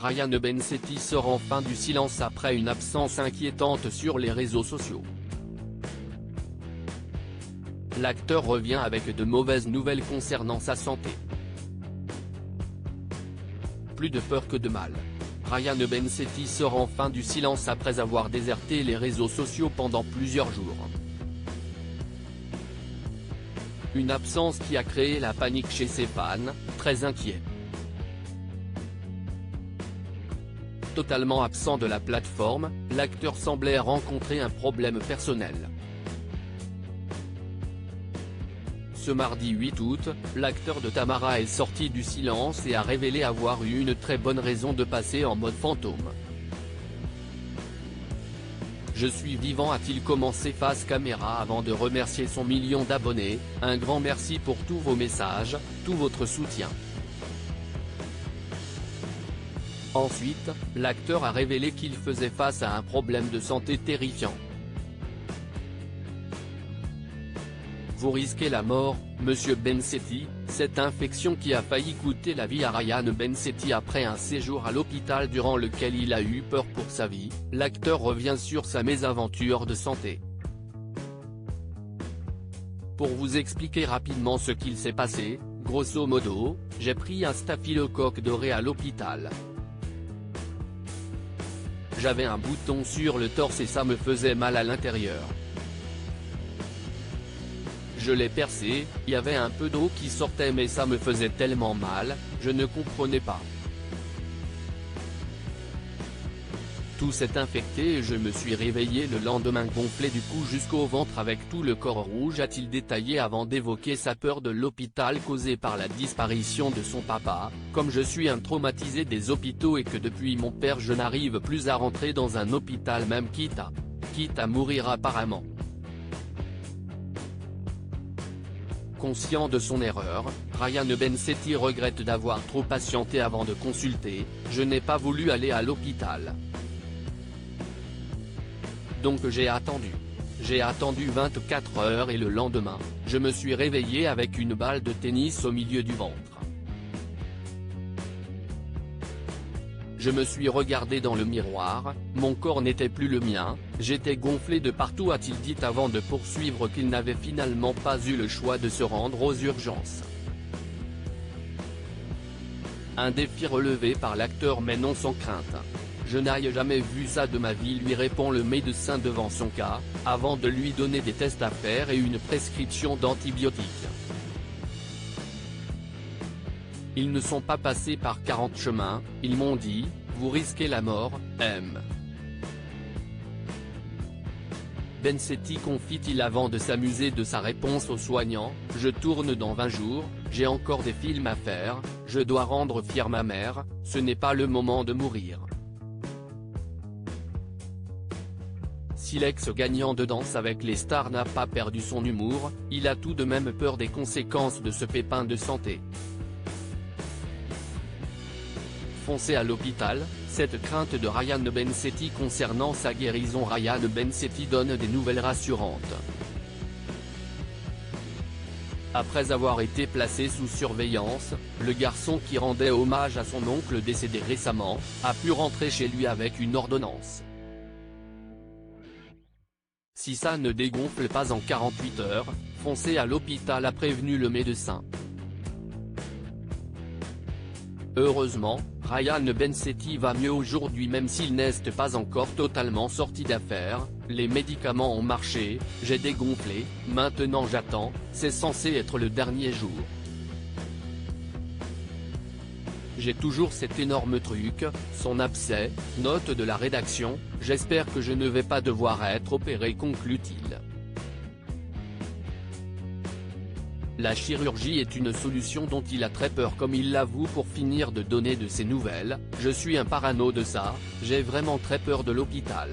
Ryan Bensetti sort enfin du silence après une absence inquiétante sur les réseaux sociaux. L'acteur revient avec de mauvaises nouvelles concernant sa santé. Plus de peur que de mal. Ryan Bensetti sort enfin du silence après avoir déserté les réseaux sociaux pendant plusieurs jours. Une absence qui a créé la panique chez ses fans, très inquiets. Totalement absent de la plateforme, l'acteur semblait rencontrer un problème personnel. Ce mardi 8 août, l'acteur de Tamara est sorti du silence et a révélé avoir eu une très bonne raison de passer en mode fantôme. Je suis vivant, a-t-il commencé face caméra avant de remercier son million d'abonnés. Un grand merci pour tous vos messages, tout votre soutien. Ensuite, l'acteur a révélé qu'il faisait face à un problème de santé terrifiant. Vous risquez la mort, monsieur Bensetti. Cette infection qui a failli coûter la vie à Ryan Bensetti après un séjour à l'hôpital durant lequel il a eu peur pour sa vie. L'acteur revient sur sa mésaventure de santé. Pour vous expliquer rapidement ce qu'il s'est passé, grosso modo, j'ai pris un staphylocoque doré à l'hôpital. J'avais un bouton sur le torse et ça me faisait mal à l'intérieur. Je l'ai percé, il y avait un peu d'eau qui sortait mais ça me faisait tellement mal, je ne comprenais pas. Tout s'est infecté et je me suis réveillé le lendemain gonflé du cou jusqu'au ventre avec tout le corps rouge, a-t-il détaillé avant d'évoquer sa peur de l'hôpital causée par la disparition de son papa. Comme je suis un traumatisé des hôpitaux et que depuis mon père je n'arrive plus à rentrer dans un hôpital même quitte à mourir apparemment. Conscient de son erreur, Ryan Bensetti regrette d'avoir trop patienté avant de consulter. Je n'ai pas voulu aller à l'hôpital. Donc j'ai attendu. J'ai attendu 24 heures et le lendemain, je me suis réveillé avec une balle de tennis au milieu du ventre. Je me suis regardé dans le miroir, mon corps n'était plus le mien, j'étais gonflé de partout, a-t-il dit avant de poursuivre qu'il n'avait finalement pas eu le choix de se rendre aux urgences. Un défi relevé par l'acteur mais non sans crainte. Je n'ai jamais vu ça de ma vie, lui répond le médecin devant son cas, avant de lui donner des tests à faire et une prescription d'antibiotiques. Ils ne sont pas passés par 40 chemins, ils m'ont dit, vous risquez la mort, M. Bensetti confie-t-il avant de s'amuser de sa réponse aux soignants, je tourne dans 20 jours, j'ai encore des films à faire, je dois rendre fière ma mère, ce n'est pas le moment de mourir. Si l'ex-gagnant de Danse avec les stars n'a pas perdu son humour, il a tout de même peur des conséquences de ce pépin de santé. Foncé à l'hôpital, cette crainte de Ryan Bensetti concernant sa guérison. Ryan Bensetti donne des nouvelles rassurantes. Après avoir été placé sous surveillance, le garçon qui rendait hommage à son oncle décédé récemment, a pu rentrer chez lui avec une ordonnance. Si ça ne dégonfle pas en 48 heures, foncez à l'hôpital, a prévenu le médecin. Heureusement, Ryan Bensetti va mieux aujourd'hui même s'il n'est pas encore totalement sorti d'affaire. Les médicaments ont marché, j'ai dégonflé, maintenant j'attends, c'est censé être le dernier jour. J'ai toujours cet énorme truc, son abcès, note de la rédaction, j'espère que je ne vais pas devoir être opéré, conclut-il. La chirurgie est une solution dont il a très peur, comme il l'avoue pour finir de donner de ses nouvelles. Je suis un parano de ça, j'ai vraiment très peur de l'hôpital.